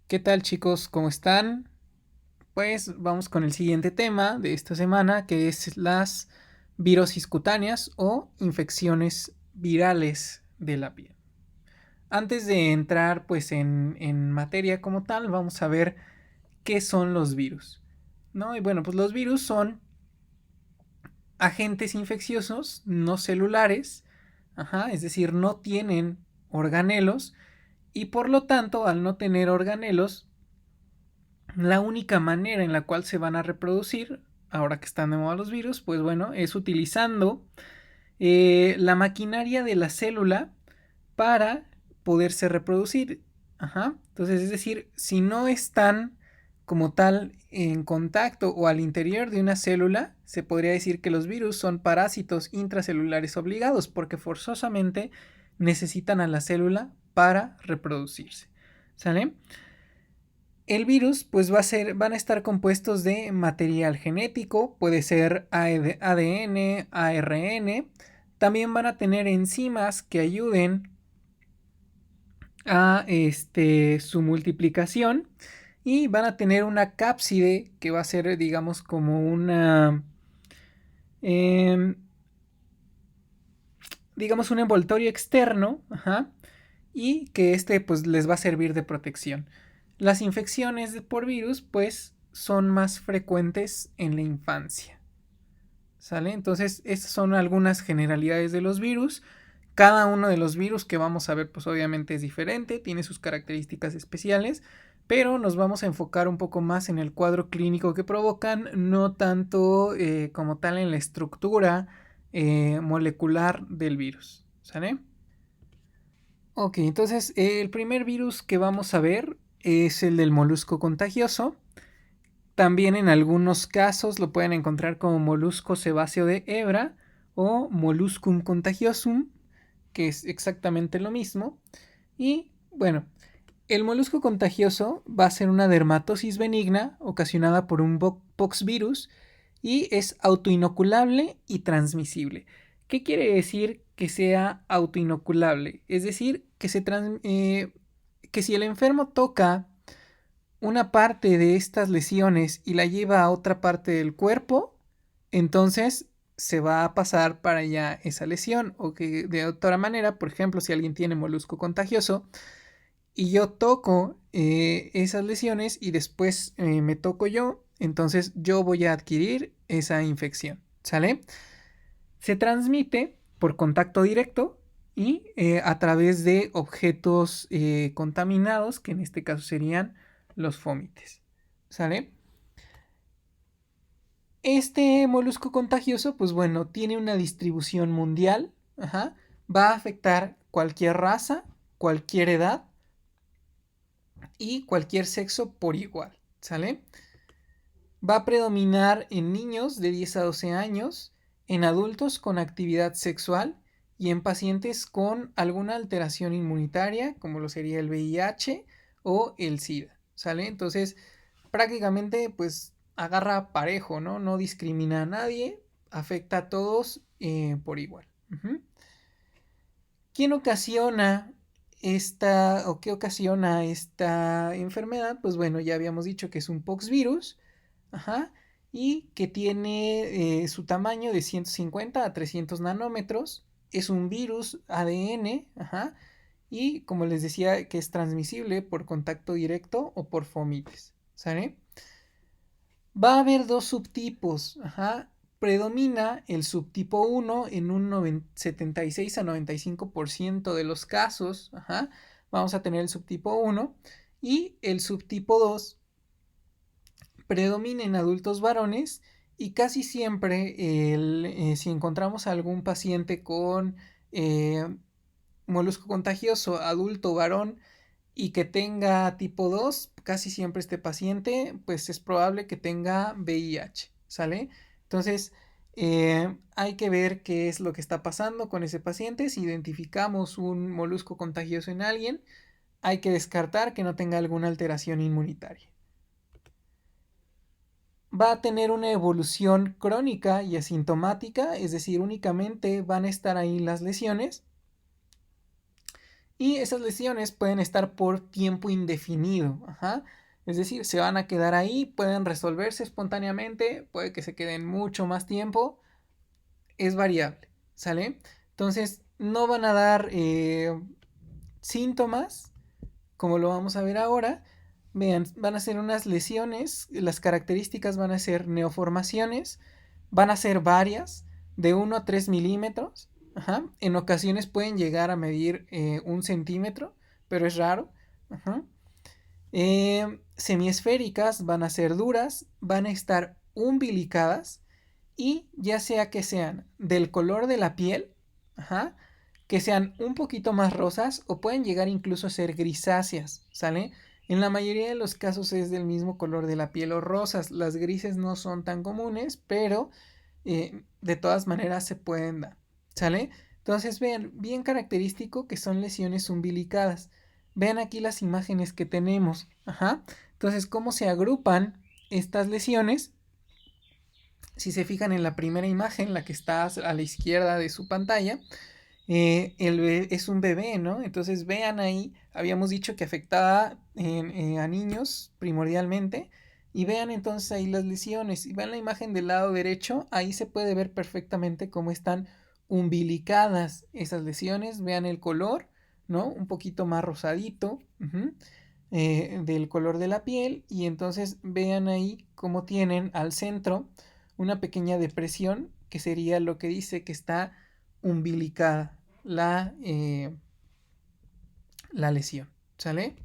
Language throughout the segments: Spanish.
¿Qué tal, chicos? ¿Cómo están? Pues vamos con el siguiente tema de esta semana, que es las virosis cutáneas o infecciones virales de la piel. Antes de entrar pues en materia como tal, vamos a ver qué son los virus, ¿no? Y bueno, pues los virus son agentes infecciosos no celulares, es decir, no tienen organelos y por lo tanto, al no tener organelos, la única manera en la cual se van a reproducir, ahora que están de moda los virus, pues bueno, es utilizando la maquinaria de la célula para poderse reproducir. Entonces, es decir, si no están como tal en contacto o al interior de una célula, se podría decir que los virus son parásitos intracelulares obligados porque forzosamente necesitan a la célula para reproducirse. ¿Sale? El virus pues van a estar compuestos de material genético, puede ser ADN, ARN, también van a tener enzimas que ayuden a su multiplicación y van a tener una cápside que va a ser digamos como una eh, digamos un envoltorio externo, y que pues les va a servir de protección. Las infecciones por virus pues son más frecuentes en la infancia. ¿Sale? Entonces, estas son algunas generalidades de los virus. Cada uno de los virus que vamos a ver, pues obviamente es diferente, tiene sus características especiales, pero nos vamos a enfocar un poco más en el cuadro clínico que provocan, no tanto como tal en la estructura molecular del virus. ¿Sale? Ok, entonces el primer virus que vamos a ver es el del molusco contagioso. También en algunos casos lo pueden encontrar como molusco sebáceo de hebra o molluscum contagiosum, que es exactamente lo mismo. Y bueno, el molusco contagioso va a ser una dermatosis benigna ocasionada por un poxvirus y es autoinoculable y transmisible. ¿Qué quiere decir que sea autoinoculable? Es decir, que si el enfermo toca una parte de estas lesiones y la lleva a otra parte del cuerpo, entonces se va a pasar para allá esa lesión. O que de otra manera, por ejemplo, si alguien tiene molusco contagioso y yo toco esas lesiones y después me toco yo, entonces yo voy a adquirir esa infección. ¿Sale? Se transmite por contacto directo y a través de objetos contaminados, que en este caso serían los fómites. ¿Sale? Este molusco contagioso, pues bueno, tiene una distribución mundial. Va a afectar cualquier raza, cualquier edad y cualquier sexo por igual. ¿Sale? Va a predominar en niños de 10 a 12 años, en adultos con actividad sexual y en pacientes con alguna alteración inmunitaria, como lo sería el VIH o el SIDA. ¿Sale? Entonces, prácticamente, pues agarra parejo, ¿no? No discrimina a nadie, afecta a todos por igual. ¿Quién ocasiona esta o qué ocasiona esta enfermedad? Pues bueno, ya habíamos dicho que es un poxvirus. Ajá, y que tiene su tamaño de 150 a 300 nanómetros. Es un virus ADN, y como les decía, que es transmisible por contacto directo o por fomites. ¿Sale? Va a haber dos subtipos. Predomina el subtipo 1 en un 76 a 95% de los casos. Vamos a tener el subtipo 1 y el subtipo 2 predomina en adultos varones y casi siempre si encontramos a algún paciente con molusco contagioso adulto varón y que tenga tipo 2, casi siempre este paciente pues es probable que tenga VIH, ¿sale? Entonces hay que ver qué es lo que está pasando con ese paciente. Si identificamos un molusco contagioso en alguien, hay que descartar que no tenga alguna alteración inmunitaria. Va a tener una evolución crónica y asintomática, es decir, únicamente van a estar ahí las lesiones Y esas lesiones pueden estar por tiempo indefinido. Ajá. Es decir, se van a quedar ahí, pueden resolverse espontáneamente, puede que se queden mucho más tiempo, es variable, ¿sale? Entonces, no van a dar síntomas, como lo vamos a ver ahora. Vean, van a ser unas lesiones, las características van a ser neoformaciones, van a ser varias, de 1 a 3 milímetros. Ajá. En ocasiones pueden llegar a medir 1 centímetro, pero es raro. Ajá. Semiesféricas, van a ser duras, van a estar umbilicadas y ya sea que sean del color de la piel, ajá, que sean un poquito más rosas o pueden llegar incluso a ser grisáceas, ¿sale? En la mayoría de los casos es del mismo color de la piel o rosas. Las grises no son tan comunes, pero de todas maneras se pueden dar, ¿sale? Entonces vean, bien característico que son lesiones umbilicadas. Vean aquí las imágenes que tenemos, ajá. Entonces, ¿cómo se agrupan estas lesiones? Si se fijan en la primera imagen, la que está a la izquierda de su pantalla, es un bebé, ¿no? Entonces vean ahí, habíamos dicho que afectaba a niños primordialmente, y vean entonces ahí las lesiones, y vean la imagen del lado derecho, ahí se puede ver perfectamente cómo están umbilicadas esas lesiones, vean el color, ¿no? Un poquito más rosadito, del color de la piel, y entonces vean ahí cómo tienen al centro una pequeña depresión, que sería lo que dice que está umbilicada la lesión, ¿sale?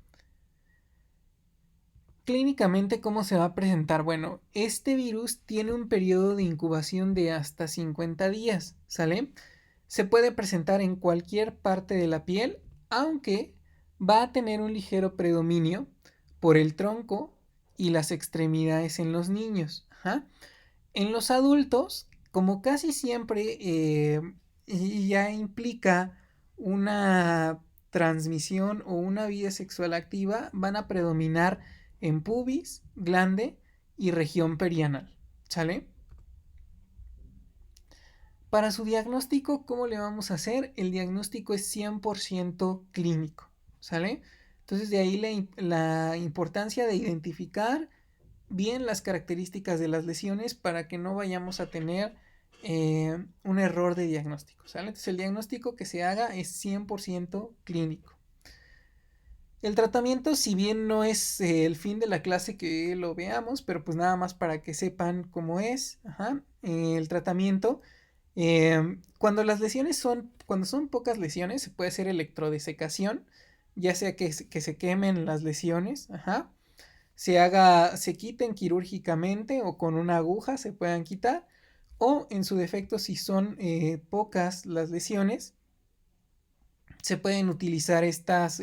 Clínicamente, ¿cómo se va a presentar? Bueno, este virus tiene un periodo de incubación de hasta 50 días, ¿sale? Se puede presentar en cualquier parte de la piel, aunque va a tener un ligero predominio por el tronco y las extremidades en los niños. Ajá. En los adultos, como casi siempre ya implica una transmisión o una vida sexual activa, van a predominar en pubis, glande y región perianal. ¿Sale? Para su diagnóstico, ¿cómo le vamos a hacer? El diagnóstico es 100% clínico. ¿Sale? Entonces de ahí la importancia de identificar bien las características de las lesiones para que no vayamos a tener un error de diagnóstico, ¿sale? Entonces el diagnóstico que se haga es 100% clínico. El tratamiento, si bien no es el fin de la clase que lo veamos, pero pues nada más para que sepan cómo es. Ajá. El tratamiento, cuando son pocas lesiones, se puede hacer electrodesecación, ya sea que se quemen las lesiones, ajá, se quiten quirúrgicamente o con una aguja se puedan quitar, o en su defecto, si son pocas las lesiones, se pueden utilizar estas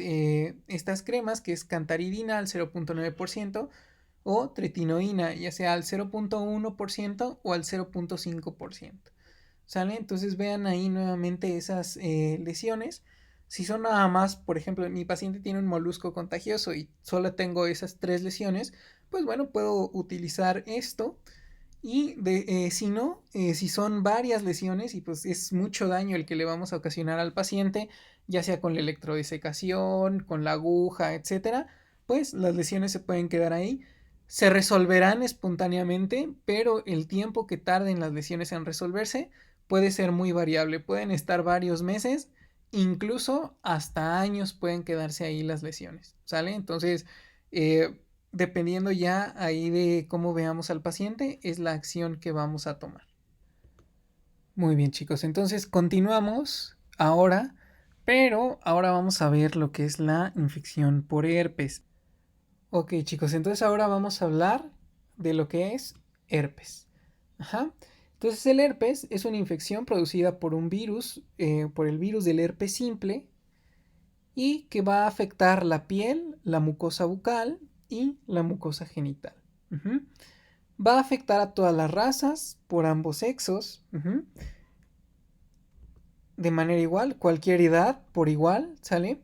cremas, que es cantaridina al 0.9% o tretinoína, ya sea al 0.1% o al 0.5%. ¿Sale? Entonces vean ahí nuevamente esas lesiones. Si son nada más, por ejemplo, mi paciente tiene un molusco contagioso y solo tengo esas 3 lesiones, pues bueno, puedo utilizar esto. Y si no, si son varias lesiones y pues es mucho daño el que le vamos a ocasionar al paciente, ya sea con la electrodisecación, con la aguja, etcétera, pues las lesiones se pueden quedar ahí. Se resolverán espontáneamente, pero el tiempo que tarden las lesiones en resolverse puede ser muy variable. Pueden estar varios meses, incluso hasta años pueden quedarse ahí las lesiones, ¿sale? Entonces, dependiendo ya ahí de cómo veamos al paciente, es la acción que vamos a tomar. Muy bien, chicos, entonces continuamos ahora, pero ahora vamos a ver lo que es la infección por herpes. Ok, chicos, entonces ahora vamos a hablar de lo que es herpes. Ajá. Entonces el herpes es una infección producida por un virus, por el virus del herpes simple, y que va a afectar la piel, la mucosa bucal y la mucosa genital. Ujú. Va a afectar a todas las razas, por ambos sexos, de manera igual, cualquier edad, por igual, ¿sale?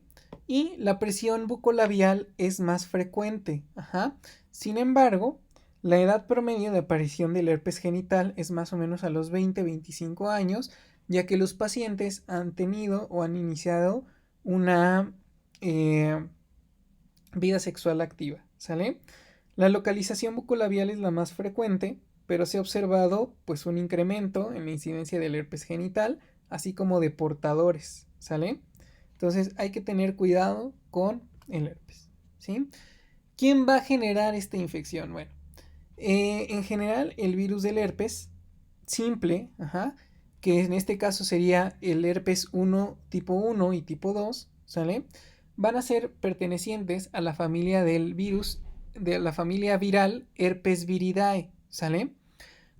Y la presión bucolabial es más frecuente. Ajá. Sin embargo, la edad promedio de aparición del herpes genital es más o menos a los 20-25 años, ya que los pacientes han tenido o han iniciado una vida sexual activa, ¿sale? La localización bucolabial es la más frecuente, pero se ha observado pues un incremento en la incidencia del herpes genital, así como de portadores, ¿sale? Entonces hay que tener cuidado con el herpes, ¿sí? ¿Quién va a generar esta infección? Bueno, en general el virus del herpes simple, que en este caso sería el herpes 1 tipo 1 y tipo 2, ¿sale? Van a ser pertenecientes a la familia del virus, de la familia viral herpes viridae, ¿sale?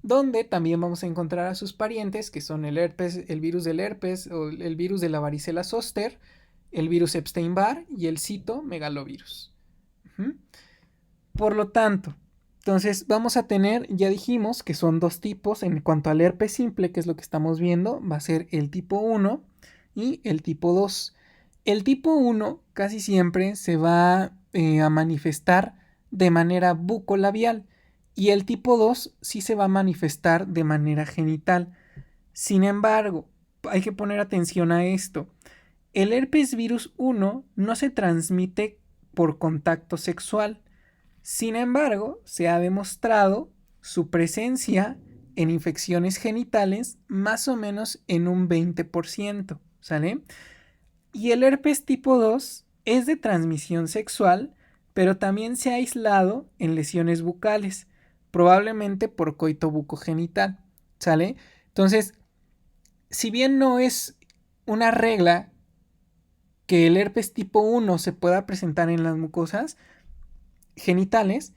Donde también vamos a encontrar a sus parientes, que son el herpes, el virus del herpes o el virus de la varicela zoster, el virus Epstein-Barr y el citomegalovirus. Por lo tanto, entonces vamos a tener, ya dijimos que son dos tipos en cuanto al herpes simple, que es lo que estamos viendo, va a ser el tipo 1 y el tipo 2. El tipo 1 casi siempre se va a manifestar de manera bucolabial y el tipo 2 sí se va a manifestar de manera genital. Sin embargo, hay que poner atención a esto. El herpes virus 1 no se transmite por contacto sexual. Sin embargo, se ha demostrado su presencia en infecciones genitales más o menos en un 20%, ¿sale? Y el herpes tipo 2 es de transmisión sexual, pero también se ha aislado en lesiones bucales, probablemente por coito bucogenital, ¿sale? Entonces, si bien no es una regla que el herpes tipo 1 se pueda presentar en las mucosas genitales,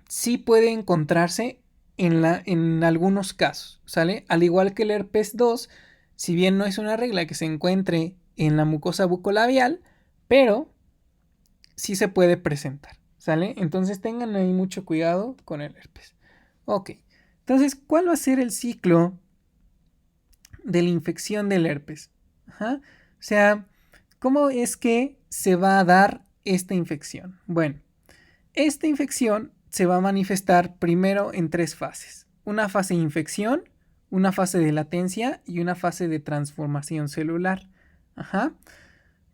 sí puede encontrarse en algunos casos, ¿sale? Al igual que el herpes 2, si bien no es una regla que se encuentre en la mucosa bucolabial, pero sí se puede presentar, ¿sale? Entonces tengan ahí mucho cuidado con el herpes. Ok, entonces, ¿cuál va a ser el ciclo de la infección del herpes? O sea, ¿cómo es que se va a dar esta infección? Bueno, esta infección se va a manifestar primero en tres fases. Una fase de infección, una fase de latencia y una fase de transformación celular.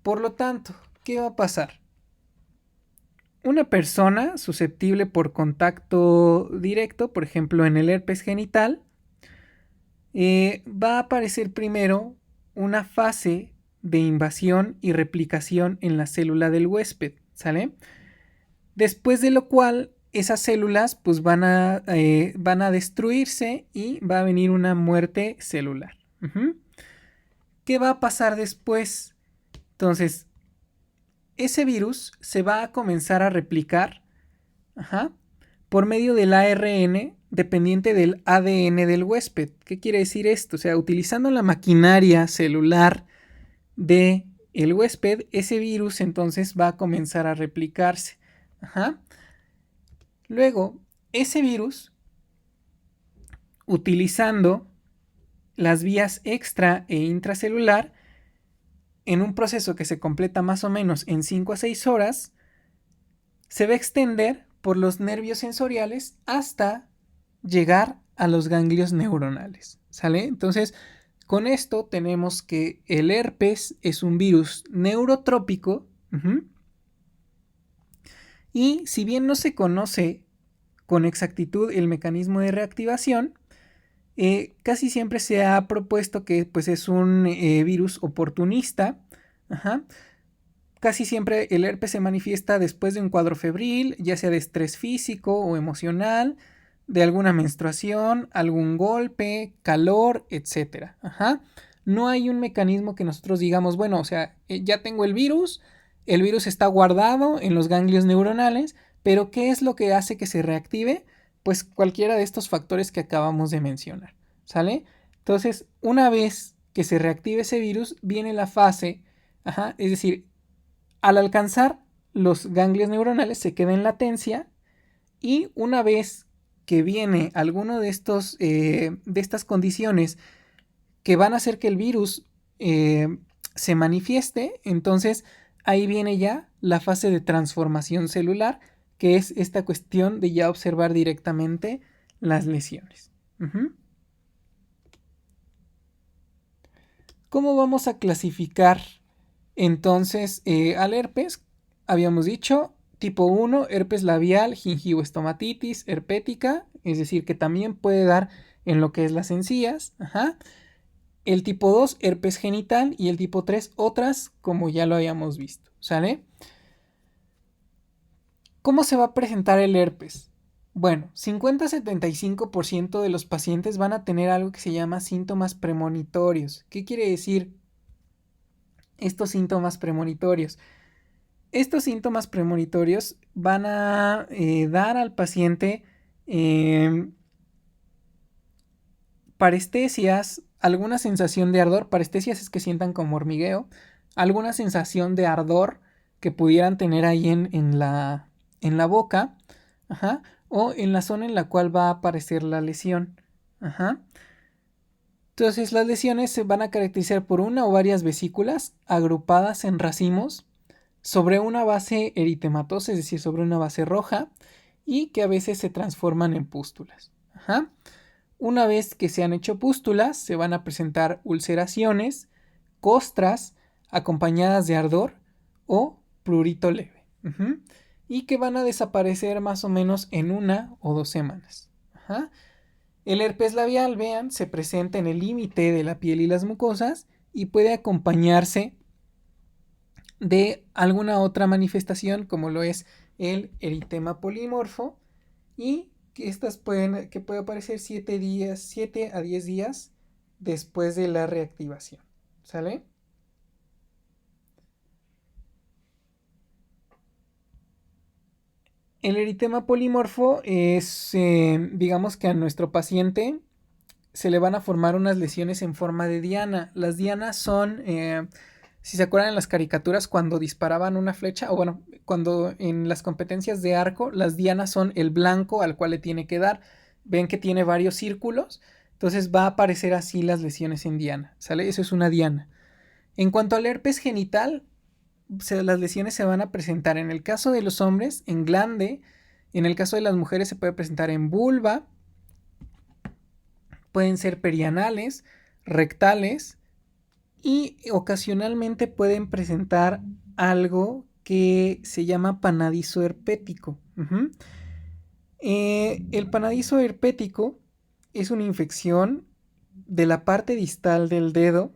Por lo tanto, ¿qué va a pasar? Una persona susceptible por contacto directo, por ejemplo en el herpes genital, va a aparecer primero una fase de invasión y replicación en la célula del huésped, ¿sale? Después de lo cual esas células pues van a destruirse y va a venir una muerte celular. ¿Qué va a pasar después? Entonces, ese virus se va a comenzar a replicar por medio del ARN dependiente del ADN del huésped. ¿Qué quiere decir esto? O sea, utilizando la maquinaria celular del huésped, ese virus entonces va a comenzar a replicarse. Luego, ese virus, utilizando las vías extra e intracelular, en un proceso que se completa más o menos en 5 a 6 horas, se va a extender por los nervios sensoriales hasta llegar a los ganglios neuronales, ¿sale? Entonces, con esto tenemos que el herpes es un virus neurotrópico, y si bien no se conoce con exactitud el mecanismo de reactivación, casi siempre se ha propuesto que pues, es un virus oportunista. Casi siempre el herpes se manifiesta después de un cuadro febril, ya sea de estrés físico o emocional, de alguna menstruación, algún golpe, calor, etc. No hay un mecanismo que nosotros digamos, bueno, o sea, ya tengo el virus está guardado en los ganglios neuronales, pero ¿qué es lo que hace que se reactive? Pues cualquiera de estos factores que acabamos de mencionar, ¿sale? Entonces, una vez que se reactive ese virus, viene la fase, es decir, al alcanzar los ganglios neuronales se queda en latencia y una vez que viene alguno de estas condiciones que van a hacer que el virus se manifieste, entonces ahí viene ya la fase de transformación celular, que es esta cuestión de ya observar directamente las lesiones. ¿Cómo vamos a clasificar Entonces, al herpes, habíamos dicho, tipo 1, herpes labial, gingivoestomatitis, herpética, es decir, que también puede dar en lo que es las encías. Ajá. El tipo 2, herpes genital, y el tipo 3, otras, como ya lo habíamos visto. ¿Sale? ¿Cómo se va a presentar el herpes? Bueno, 50-75% de los pacientes van a tener algo que se llama síntomas premonitorios. ¿Qué quiere decir estos síntomas premonitorios? Estos síntomas premonitorios van a dar al paciente eh, parestesias, alguna sensación de ardor. Parestesias es que sientan como hormigueo, alguna sensación de ardor que pudieran tener ahí en la boca, ajá, o en la zona en la cual va a aparecer la lesión. Ajá. Entonces las lesiones se van a caracterizar por una o varias vesículas agrupadas en racimos sobre una base eritematosa, es decir, sobre una base roja, y que a veces se transforman en pústulas. Ajá. Una vez que se han hecho pústulas, se van a presentar ulceraciones, costras, acompañadas de ardor o prurito leve. Y que van a desaparecer más o menos en 1 o 2 semanas. Ajá. El herpes labial, vean, se presenta en el límite de la piel y las mucosas y puede acompañarse de alguna otra manifestación como lo es el eritema polimorfo y que estas que puede aparecer 7 a 10 días después de la reactivación. ¿Sale? El eritema polimorfo es, digamos que a nuestro paciente se le van a formar unas lesiones en forma de diana. Las dianas son, si se acuerdan en las caricaturas, cuando disparaban una flecha, o bueno, cuando en las competencias de arco, las dianas son el blanco al cual le tiene que dar. Ven que tiene varios círculos, entonces va a aparecer así las lesiones en diana, ¿sale? Eso es una diana. En cuanto al herpes genital, las lesiones se van a presentar en el caso de los hombres en glande, en el caso de las mujeres se puede presentar en vulva, pueden ser perianales, rectales y ocasionalmente pueden presentar algo que se llama panadizo herpético. El panadizo herpético es una infección de la parte distal del dedo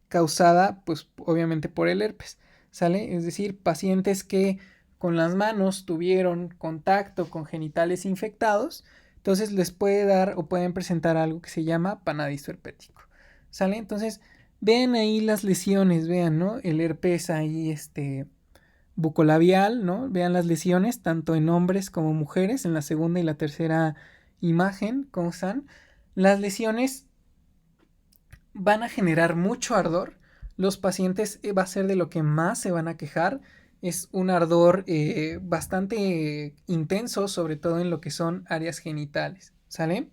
causada, pues obviamente por el herpes, ¿sale? Es decir, pacientes que con las manos tuvieron contacto con genitales infectados, entonces les puede dar o pueden presentar algo que se llama panadizo herpético, ¿sale? Entonces, vean ahí las lesiones, vean, ¿no? El herpes ahí, bucolabial, ¿no? Vean las lesiones, tanto en hombres como mujeres, en la segunda y la tercera imagen, ¿cómo están? Las lesiones van a generar mucho ardor. Los pacientes va a ser de lo que más se van a quejar. Es un ardor bastante intenso, sobre todo en lo que son áreas genitales. ¿Sale?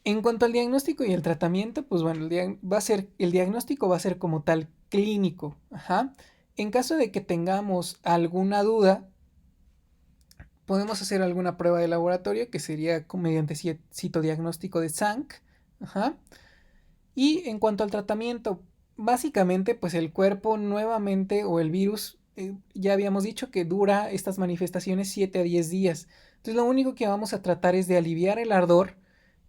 En cuanto al diagnóstico y el tratamiento, pues bueno, el diagnóstico va a ser como tal clínico. Ajá. En caso de que tengamos alguna duda, podemos hacer alguna prueba de laboratorio que sería mediante citodiagnóstico de Zank. Ajá. Y en cuanto al tratamiento, básicamente pues el cuerpo nuevamente o el virus, ya habíamos dicho que dura estas manifestaciones 7 a 10 días. Entonces lo único que vamos a tratar es de aliviar el ardor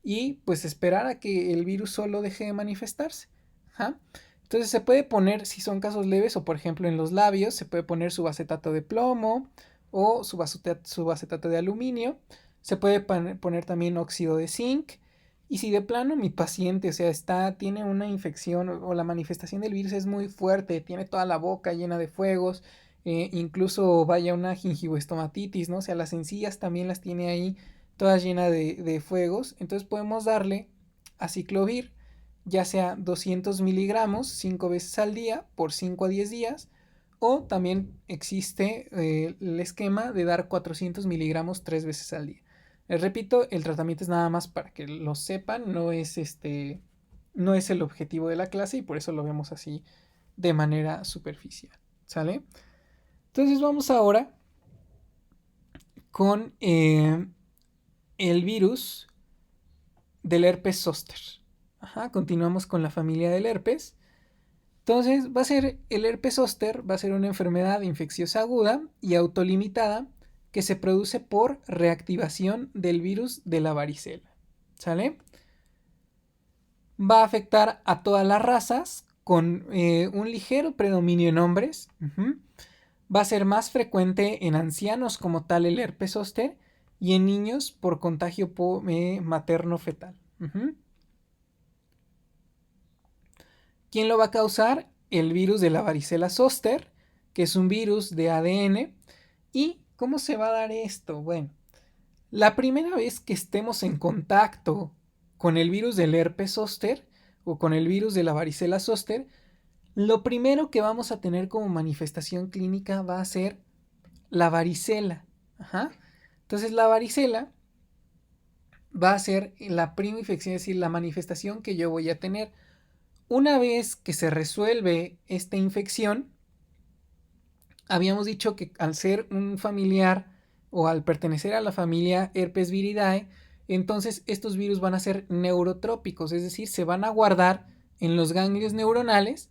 y pues esperar a que el virus solo deje de manifestarse. Ajá. Entonces se puede poner, si son casos leves o por ejemplo en los labios, se puede poner subacetato de plomo o subacetato de aluminio. Se puede poner también óxido de zinc. Y si de plano mi paciente, o sea, tiene una infección o la manifestación del virus es muy fuerte, tiene toda la boca llena de fuegos, incluso vaya una gingivoestomatitis, ¿no? O sea, las encías también las tiene ahí todas llenas de fuegos. Entonces podemos darle aciclovir, ya sea 200 miligramos 5 veces al día por 5 a 10 días. O también existe el esquema de dar 400 miligramos 3 veces al día. Les repito, el tratamiento es nada más para que lo sepan, no es el objetivo de la clase y por eso lo vemos así de manera superficial, ¿sale? Entonces vamos ahora con el virus del herpes zóster. Ajá, continuamos con la familia del herpes. Entonces va a ser el herpes zóster, va a ser una enfermedad infecciosa aguda y autolimitada que se produce por reactivación del virus de la varicela. ¿Sale? Va a afectar a todas las razas con un ligero predominio en hombres. Va a ser más frecuente en ancianos como tal el herpes zóster y en niños por contagio materno-fetal. ¿Quién lo va a causar? El virus de la varicela zóster, que es un virus de ADN. ¿Y cómo se va a dar esto? Bueno, la primera vez que estemos en contacto con el virus del herpes zóster o con el virus de la varicela zóster, lo primero que vamos a tener como manifestación clínica va a ser la varicela. Entonces la varicela va a ser la prima infección, es decir, la manifestación que yo voy a tener. Una vez que se resuelve esta infección, habíamos dicho que al ser un familiar o al pertenecer a la familia Herpes viridae, entonces estos virus van a ser neurotrópicos, es decir, se van a guardar en los ganglios neuronales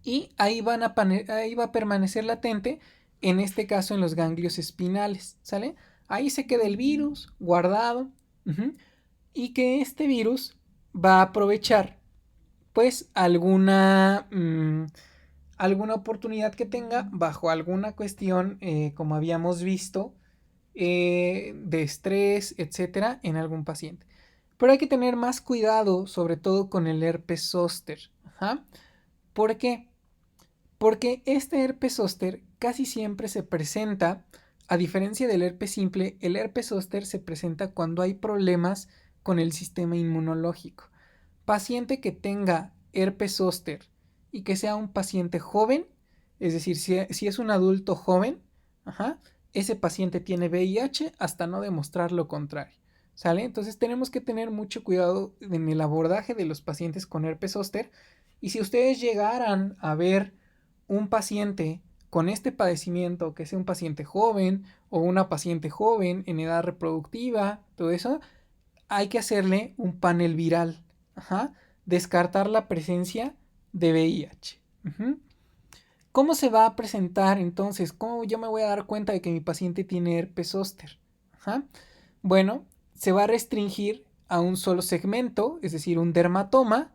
y ahí va a permanecer latente, en este caso en los ganglios espinales, ¿sale? Ahí se queda el virus guardado y que este virus va a aprovechar pues alguna oportunidad que tenga bajo alguna cuestión, como habíamos visto, de estrés, etcétera, en algún paciente. Pero hay que tener más cuidado, sobre todo con el herpes zóster. ¿Por qué? Porque este herpes zóster casi siempre se presenta, a diferencia del herpes simple, el herpes zóster se presenta cuando hay problemas con el sistema inmunológico. Paciente que tenga herpes zóster y que sea un paciente joven, es decir, si es un adulto joven, ese paciente tiene VIH hasta no demostrar lo contrario, ¿sale? Entonces tenemos que tener mucho cuidado en el abordaje de los pacientes con herpes zóster, y si ustedes llegaran a ver un paciente con este padecimiento, que sea un paciente joven o una paciente joven en edad reproductiva, todo eso, hay que hacerle un panel viral. Descartar la presencia de VIH. ¿Cómo se va a presentar entonces? ¿Cómo yo me voy a dar cuenta de que mi paciente tiene herpes zóster? Bueno, se va a restringir a un solo segmento, es decir, un dermatoma,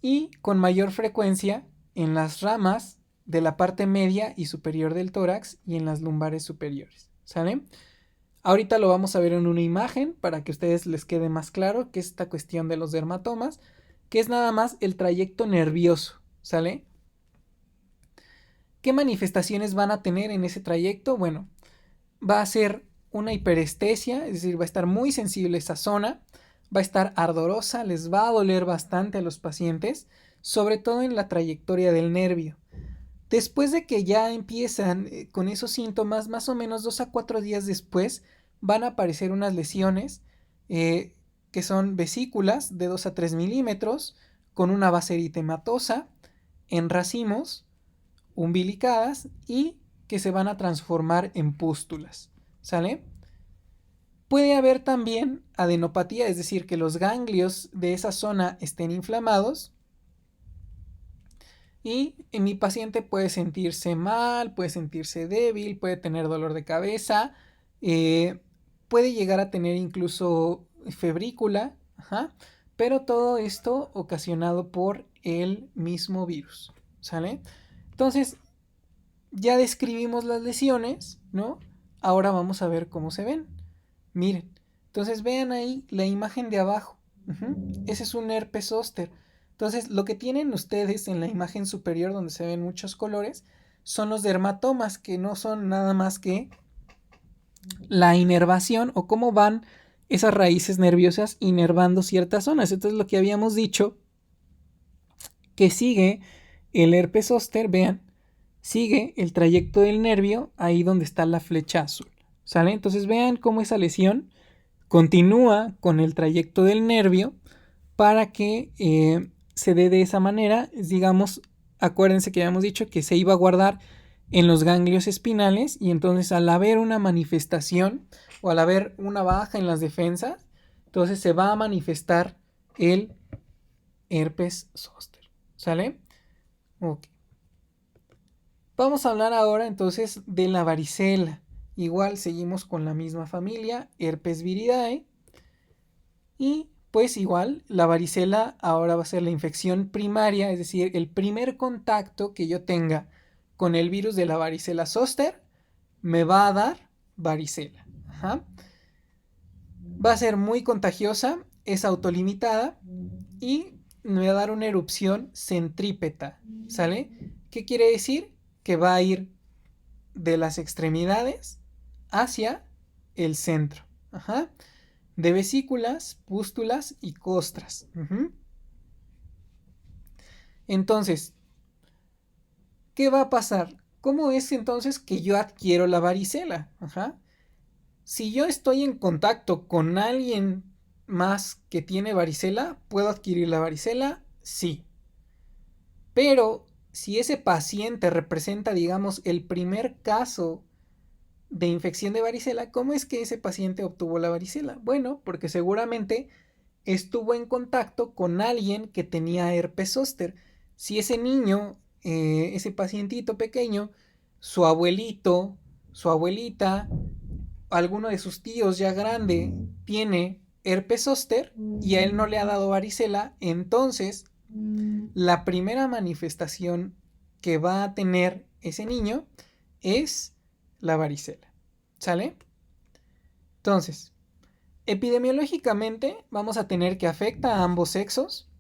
y con mayor frecuencia en las ramas de la parte media y superior del tórax y en las lumbares superiores. ¿Sale? Ahorita lo vamos a ver en una imagen para que a ustedes les quede más claro que es esta cuestión de los dermatomas, que es nada más el trayecto nervioso, ¿sale? ¿Qué manifestaciones van a tener en ese trayecto? Bueno, va a ser una hiperestesia, es decir, va a estar muy sensible esa zona, va a estar ardorosa, les va a doler bastante a los pacientes, sobre todo en la trayectoria del nervio. Después de que ya empiezan con esos síntomas, más o menos 2 a 4 días después, van a aparecer unas lesiones que son vesículas de 2 a 3 milímetros, con una base eritematosa, en racimos, umbilicadas y que se van a transformar en pústulas. ¿Sale? Puede haber también adenopatía, es decir, que los ganglios de esa zona estén inflamados. Y mi paciente puede sentirse mal, puede sentirse débil, puede tener dolor de cabeza, puede llegar a tener incluso febrícula, pero todo esto ocasionado por el mismo virus, ¿sale? Entonces, ya describimos las lesiones, ¿no? Ahora vamos a ver cómo se ven. Miren, entonces vean ahí la imagen de abajo. Ese es un herpes zóster. Entonces, lo que tienen ustedes en la imagen superior, donde se ven muchos colores, son los dermatomas, que no son nada más que la inervación o cómo van esas raíces nerviosas inervando ciertas zonas. Entonces, lo que habíamos dicho, que sigue el herpes zóster, vean, sigue el trayecto del nervio ahí donde está la flecha azul, ¿sale? Entonces, vean cómo esa lesión continúa con el trayecto del nervio para que se dé de esa manera. Digamos, acuérdense que habíamos dicho que se iba a guardar en los ganglios espinales, y entonces al haber una manifestación o al haber una baja en las defensas, entonces se va a manifestar el herpes zóster, ¿Sale? Ok. Vamos a hablar ahora entonces de la varicela. Igual seguimos con la misma familia, Herpes viridae. Y pues igual, la varicela ahora va a ser la infección primaria, es decir, el primer contacto que yo tenga con el virus de la varicela zoster me va a dar varicela. Ajá. Va a ser muy contagiosa, es autolimitada y me va a dar una erupción centrípeta. ¿Sale? ¿Qué quiere decir? Que va a ir de las extremidades hacia el centro. Ajá. De vesículas, pústulas y costras. Entonces, ¿qué va a pasar? ¿Cómo es entonces que yo adquiero la varicela? Ajá. Si yo estoy en contacto con alguien más que tiene varicela, ¿puedo adquirir la varicela? Sí. Pero si ese paciente representa, digamos, el primer caso de infección de varicela, ¿cómo es que ese paciente obtuvo la varicela? Bueno, porque seguramente estuvo en contacto con alguien que tenía herpes zóster. Si ese niño, ese pacientito pequeño, su abuelito, su abuelita, alguno de sus tíos ya grande tiene herpes zóster y a él no le ha dado varicela, entonces la primera manifestación que va a tener ese niño es la varicela. ¿Sale? Entonces, epidemiológicamente vamos a tener que afecta a ambos sexos,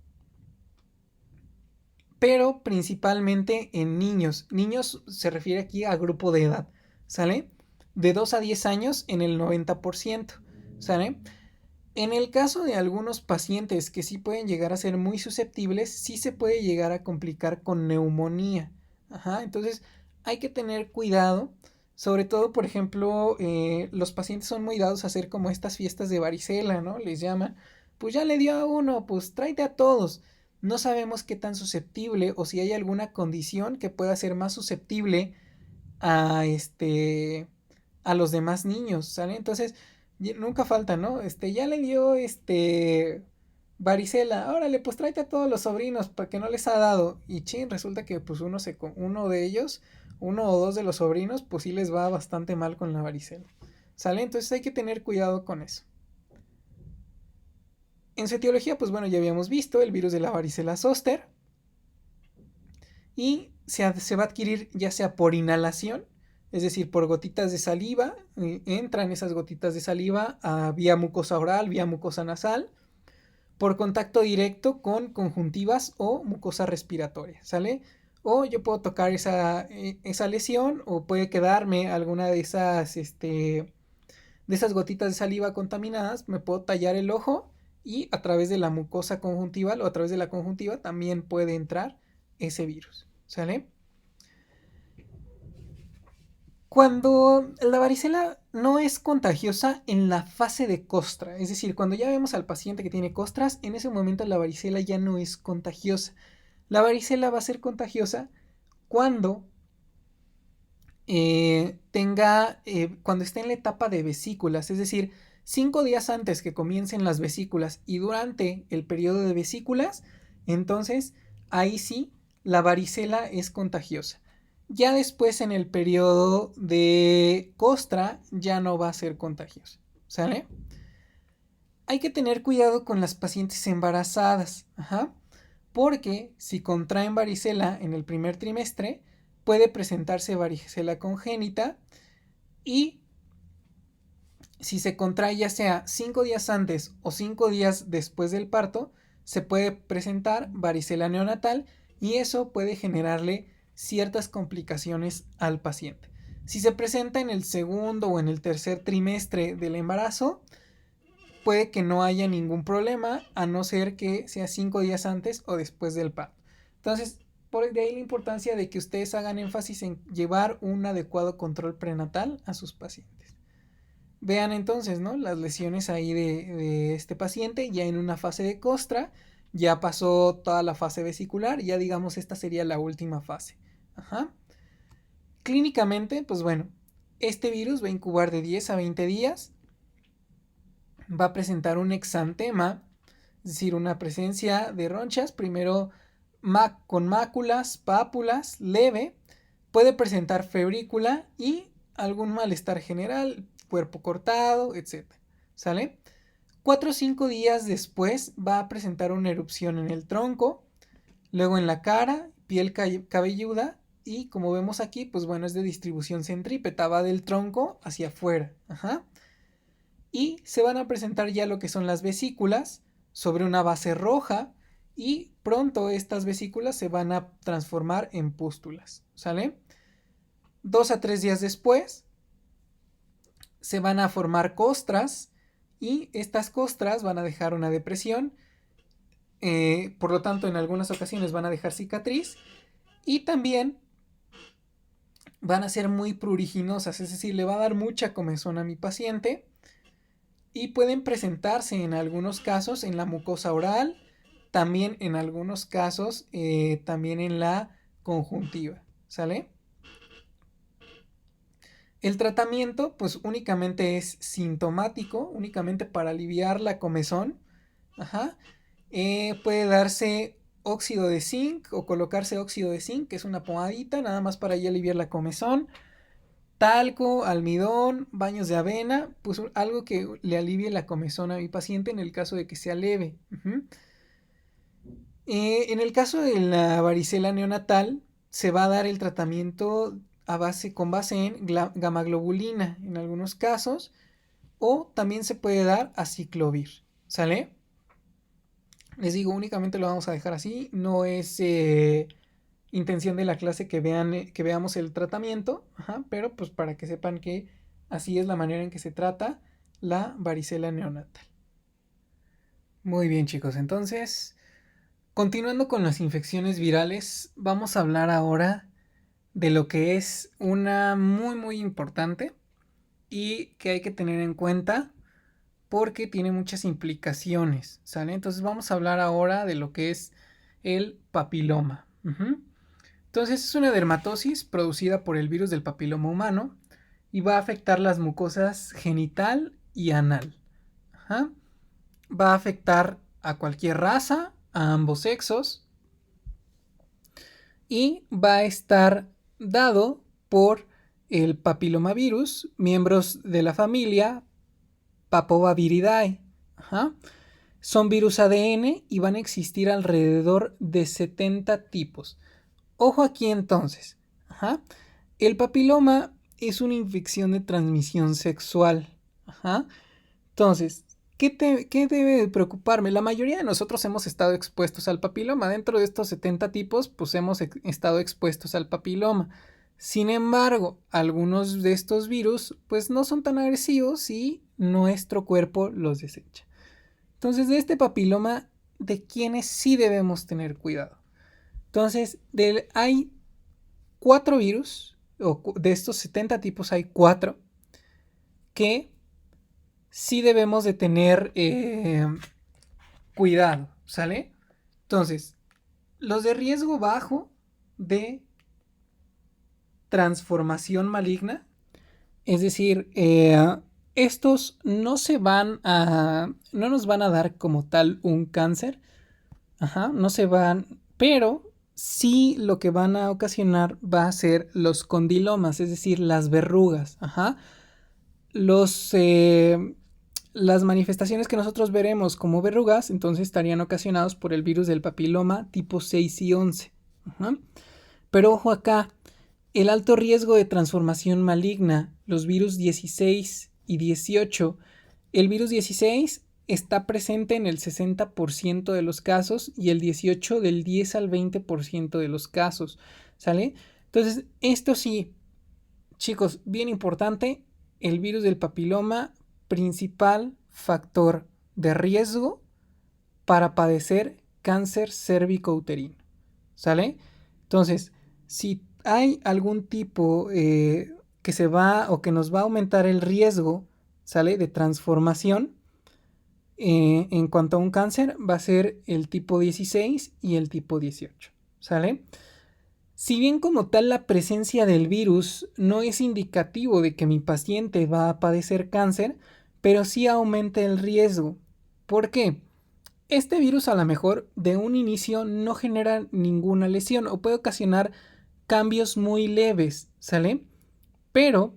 pero principalmente en niños. Niños se refiere aquí a grupo de edad, ¿sale? De 2 a 10 años en el 90%, ¿sale? En el caso de algunos pacientes que sí pueden llegar a ser muy susceptibles, sí se puede llegar a complicar con neumonía. Ajá, entonces hay que tener cuidado. Sobre todo, por ejemplo, los pacientes son muy dados a hacer como estas fiestas de varicela, ¿no? Les llaman. Pues ya le dio a uno, pues tráete a todos. No sabemos qué tan susceptible o si hay alguna condición que pueda ser más susceptible a a los demás niños, ¿sale? Entonces, nunca falta, ¿no? Ya le dio varicela, órale, pues tráete a todos los sobrinos para que no les ha dado. Y chin, resulta que pues uno de ellos, uno o dos de los sobrinos, pues sí les va bastante mal con la varicela. ¿Sale? Entonces hay que tener cuidado con eso. En su etiología, pues bueno, ya habíamos visto el virus de la varicela zoster. Y se va a adquirir ya sea por inhalación, es decir, por gotitas de saliva, entran esas gotitas de saliva a vía mucosa oral, vía mucosa nasal, por contacto directo con conjuntivas o mucosa respiratoria, ¿sale? O yo puedo tocar esa lesión o puede quedarme alguna de esas gotitas de saliva contaminadas, me puedo tallar el ojo y a través de la mucosa conjuntival o a través de la conjuntiva también puede entrar ese virus, ¿sale? Cuando la varicela no es contagiosa en la fase de costra, es decir, cuando ya vemos al paciente que tiene costras, en ese momento la varicela ya no es contagiosa. La varicela va a ser contagiosa cuando cuando esté en la etapa de vesículas, es decir, 5 días antes que comiencen las vesículas y durante el periodo de vesículas, entonces ahí sí la varicela es contagiosa. Ya después en el periodo de costra ya no va a ser contagiosa, ¿sale? Hay que tener cuidado con las pacientes embarazadas, ajá, porque si contraen varicela en el primer trimestre, puede presentarse varicela congénita y si se contrae ya sea 5 días antes o 5 días después del parto, se puede presentar varicela neonatal y eso puede generarle ciertas complicaciones al paciente. Si se presenta en el segundo o en el tercer trimestre del embarazo, puede que no haya ningún problema, a no ser que sea 5 días antes o después del parto. Entonces, por de ahí la importancia de que ustedes hagan énfasis en llevar un adecuado control prenatal a sus pacientes. Vean entonces, ¿no? Las lesiones ahí de este paciente ya en una fase de costra, ya pasó toda la fase vesicular, ya digamos esta sería la última fase. Ajá. Clínicamente, pues bueno, este virus va a incubar de 10 a 20 días, va a presentar un exantema, es decir, una presencia de ronchas. Primero con máculas, pápulas, leve, puede presentar febrícula y algún malestar general, cuerpo cortado, etc. ¿Sale? 4 o 5 días después va a presentar una erupción en el tronco, luego en la cara, piel cabelluda y como vemos aquí, pues bueno, es de distribución centrípeta, va del tronco hacia afuera. Ajá. Y se van a presentar ya lo que son las vesículas sobre una base roja y pronto estas vesículas se van a transformar en pústulas, ¿sale? 2 a 3 días después se van a formar costras y estas costras van a dejar una depresión, por lo tanto en algunas ocasiones van a dejar cicatriz y también van a ser muy pruriginosas, es decir, le va a dar mucha comezón a mi paciente y pueden presentarse en algunos casos en la mucosa oral, también en algunos casos también en la conjuntiva, ¿sale? El tratamiento pues únicamente es sintomático, únicamente para aliviar la comezón. Ajá. Puede darse óxido de zinc o colocarse óxido de zinc, que es una pomadita, nada más para ahí aliviar la comezón. Talco, almidón, baños de avena, pues algo que le alivie la comezón a mi paciente en el caso de que sea leve. En el caso de la varicela neonatal, se va a dar el tratamiento con base en gamaglobulina en algunos casos, o también se puede dar aciclovir, ¿sale? Les digo, únicamente lo vamos a dejar así, no es intención de la clase que veamos el tratamiento, pero pues para que sepan que así es la manera en que se trata la varicela neonatal. Muy bien, chicos, entonces, continuando con las infecciones virales, vamos a hablar ahora de lo que es una muy importante y que hay que tener en cuenta porque tiene muchas implicaciones, ¿sale? Entonces vamos a hablar ahora de lo que es el papiloma. Entonces es una dermatosis producida por el virus del papiloma humano y va a afectar las mucosas genital y anal. Ajá. Va a afectar a cualquier raza, a ambos sexos y va a estar dado por el papilomavirus, miembros de la familia Papoviridae. Ajá. Son virus ADN y van a existir alrededor de 70 tipos. Ojo aquí entonces. Ajá. El papiloma es una infección de transmisión sexual. Ajá. Entonces, ¿qué debe preocuparme? La mayoría de nosotros hemos estado expuestos al papiloma. Dentro de estos 70 tipos, pues hemos estado expuestos al papiloma. Sin embargo, algunos de estos virus, pues no son tan agresivos y nuestro cuerpo los desecha. Entonces, de este papiloma, ¿de quiénes sí debemos tener cuidado? Entonces, hay 4 virus, o de estos 70 tipos hay 4 que sí debemos de tener cuidado, ¿sale? Entonces, los de riesgo bajo de transformación maligna, es decir, estos no nos van a dar como tal un cáncer, no se van, pero sí lo que van a ocasionar va a ser los condilomas, es decir, las verrugas, las manifestaciones que nosotros veremos como verrugas, entonces estarían ocasionados por el virus del papiloma tipo 6 y 11. Pero ojo acá, el alto riesgo de transformación maligna, los virus 16 y 18, el virus 16 está presente en el 60% de los casos y el 18 del 10 al 20% de los casos, ¿sale? Entonces, esto sí, chicos, bien importante, el virus del papiloma, principal factor de riesgo para padecer cáncer cérvico-uterino, ¿sale? Entonces, si hay algún tipo que se va o que nos va a aumentar el riesgo, ¿sale? De transformación en cuanto a un cáncer, va a ser el tipo 16 y el tipo 18, ¿sale? Si bien como tal la presencia del virus no es indicativo de que mi paciente va a padecer cáncer, pero sí aumenta el riesgo. ¿Por qué? este virus a lo mejor de un inicio no genera ninguna lesión o puede ocasionar cambios muy leves, ¿sale? Pero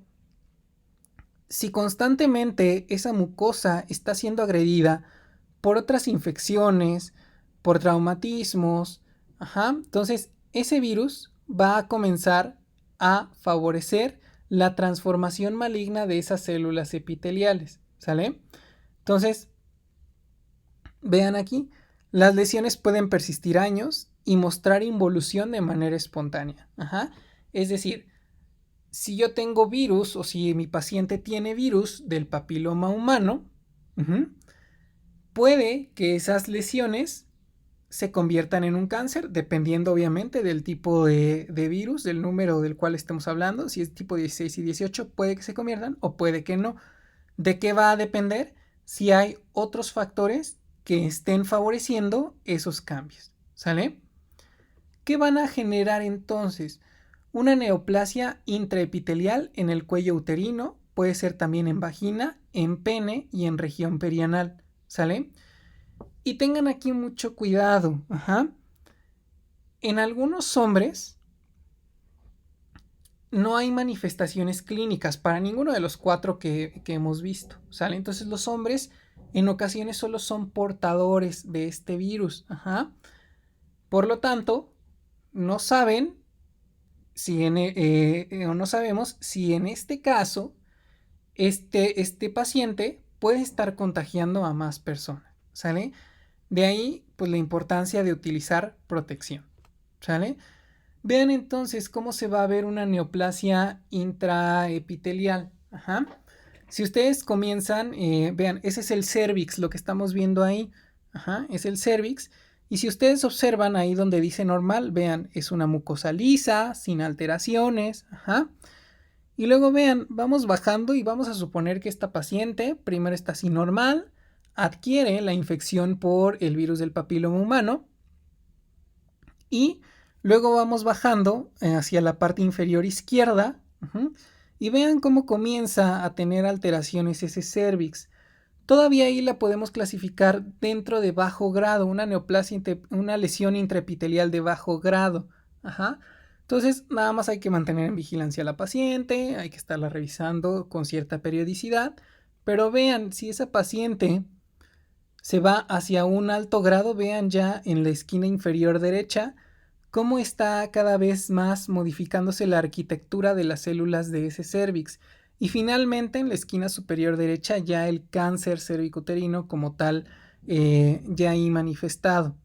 si constantemente esa mucosa está siendo agredida por otras infecciones, por traumatismos, entonces ese virus va a comenzar a favorecer la transformación maligna de esas células epiteliales, ¿sale? Entonces, vean aquí, las lesiones pueden persistir años y mostrar involución de manera espontánea. Es decir, si yo tengo virus o si mi paciente tiene virus del papiloma humano, puede que esas lesiones se conviertan en un cáncer, dependiendo obviamente del tipo de virus, del número del cual estemos hablando. Si es tipo 16 y 18, puede que se conviertan o puede que no. ¿De qué va a depender? Si hay otros factores que estén favoreciendo esos cambios, ¿sale? ¿Qué van a generar entonces? Una neoplasia intraepitelial en el cuello uterino, puede ser también en vagina, en pene y en región perianal, ¿sale? Y tengan aquí mucho cuidado, En algunos hombres no hay manifestaciones clínicas para ninguno de los 4 que hemos visto, ¿sale? Entonces los hombres en ocasiones solo son portadores de este virus, Por lo tanto, no saben si o no sabemos si en este caso este paciente puede estar contagiando a más personas, ¿sale? De ahí, pues la importancia de utilizar protección, ¿sale? Vean entonces cómo se va a ver una neoplasia intraepitelial. Si ustedes comienzan, vean, ese es el cervix, lo que estamos viendo ahí. Es el cervix. Y si ustedes observan ahí donde dice normal, vean, es una mucosa lisa, sin alteraciones. Y luego vean, vamos bajando y vamos a suponer que esta paciente primero está así normal, adquiere la infección por el virus del papiloma humano y luego vamos bajando hacia la parte inferior izquierda y vean cómo comienza a tener alteraciones ese cervix. Todavía ahí la podemos clasificar dentro de bajo grado, una neoplasia, una lesión intraepitelial de bajo grado. Entonces nada más hay que mantener en vigilancia a la paciente, hay que estarla revisando con cierta periodicidad, pero vean, si esa paciente se va hacia un alto grado, vean ya en la esquina inferior derecha cómo está cada vez más modificándose la arquitectura de las células de ese cervix. Y finalmente en la esquina superior derecha ya el cáncer cervicuterino como tal ya ahí manifestado.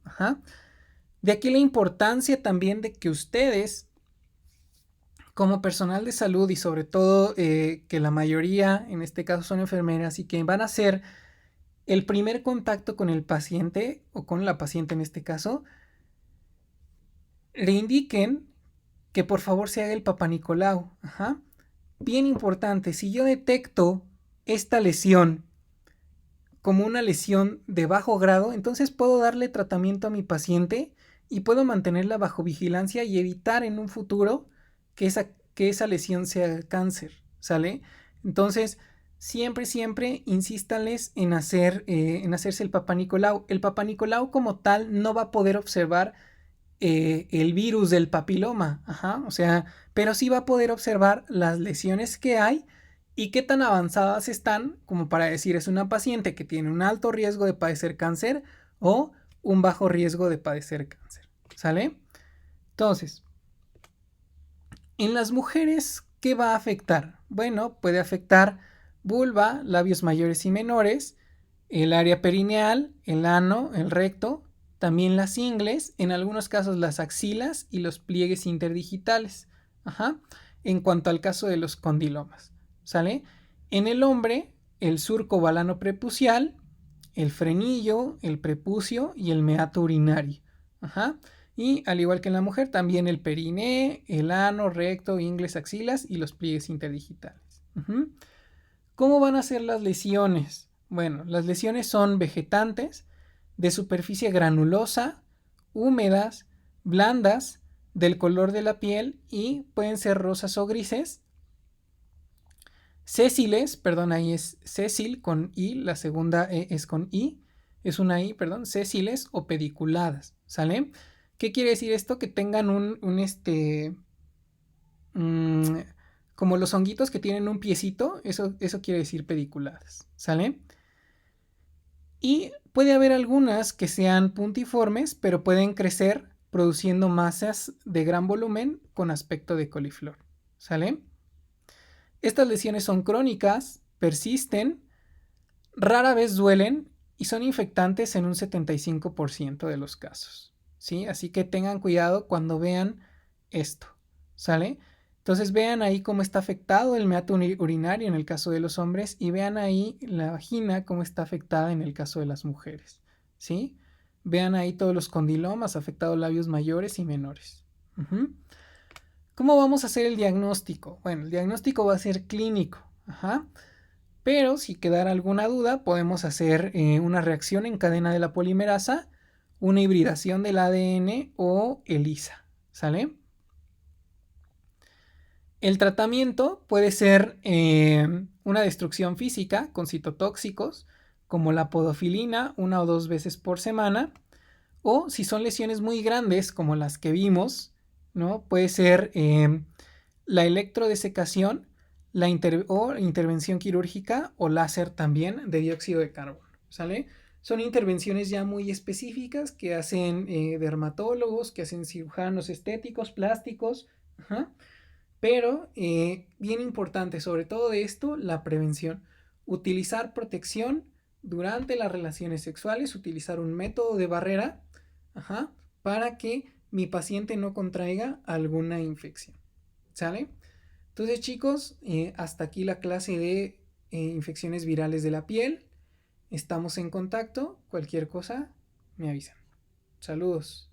De aquí la importancia también de que ustedes como personal de salud y sobre todo que la mayoría en este caso son enfermeras y que van a hacer el primer contacto con el paciente o con la paciente en este caso, le indiquen que por favor se haga el Papá Nicolau. Bien importante, si yo detecto esta lesión como una lesión de bajo grado, entonces puedo darle tratamiento a mi paciente y puedo mantenerla bajo vigilancia y evitar en un futuro que esa lesión sea cáncer, ¿sale? Entonces, siempre insístanles en hacerse el Papá Nicolau. El Papá Nicolau como tal no va a poder observar el virus del papiloma, o sea, pero sí va a poder observar las lesiones que hay y qué tan avanzadas están como para decir es una paciente que tiene un alto riesgo de padecer cáncer o un bajo riesgo de padecer cáncer, ¿sale? Entonces, en las mujeres, ¿qué va a afectar? Bueno, puede afectar vulva, labios mayores y menores, el área perineal, el ano, el recto, también las ingles, en algunos casos las axilas y los pliegues interdigitales. En cuanto al caso de los condilomas, ¿sale? En el hombre, el surco balano prepucial, el frenillo, el prepucio y el meato urinario. Y al igual que en la mujer, también el periné, el ano, recto, ingles, axilas y los pliegues interdigitales. ¿Cómo van a ser las lesiones? Bueno, las lesiones son vegetantes, de superficie granulosa, húmedas, blandas, del color de la piel y pueden ser rosas o grises. Sésiles, perdón, ahí es sésil con I, la segunda E es con I. es una I, perdón, sésiles o pediculadas, ¿sale? ¿Qué quiere decir esto? Que tengan mmm, como los honguitos que tienen un piecito, eso quiere decir pediculadas, ¿sale? Y puede haber algunas que sean puntiformes, pero pueden crecer produciendo masas de gran volumen con aspecto de coliflor, ¿sale? Estas lesiones son crónicas, persisten, rara vez duelen y son infectantes en un 75% de los casos, ¿sí? Así que tengan cuidado cuando vean esto, ¿sale? Entonces vean ahí cómo está afectado el meato urinario en el caso de los hombres y vean ahí la vagina cómo está afectada en el caso de las mujeres, ¿sí? Vean ahí todos los condilomas afectados labios mayores y menores. ¿Cómo vamos a hacer el diagnóstico? Bueno, el diagnóstico va a ser clínico, pero si quedara alguna duda podemos hacer una reacción en cadena de la polimerasa, una hibridación del ADN o ELISA, ¿sale? El tratamiento puede ser una destrucción física con citotóxicos como la podofilina 1 o 2 veces por semana, o si son lesiones muy grandes como las que vimos, ¿no? Puede ser la electrodesecación o intervención quirúrgica o láser también de dióxido de carbono, ¿sale? Son intervenciones ya muy específicas que hacen dermatólogos, que hacen cirujanos estéticos, plásticos, pero bien importante, sobre todo de esto, la prevención. Utilizar protección durante las relaciones sexuales, utilizar un método de barrera, para que mi paciente no contraiga alguna infección, ¿sale? Entonces, chicos, hasta aquí la clase de infecciones virales de la piel. Estamos en contacto. Cualquier cosa, me avisan. Saludos.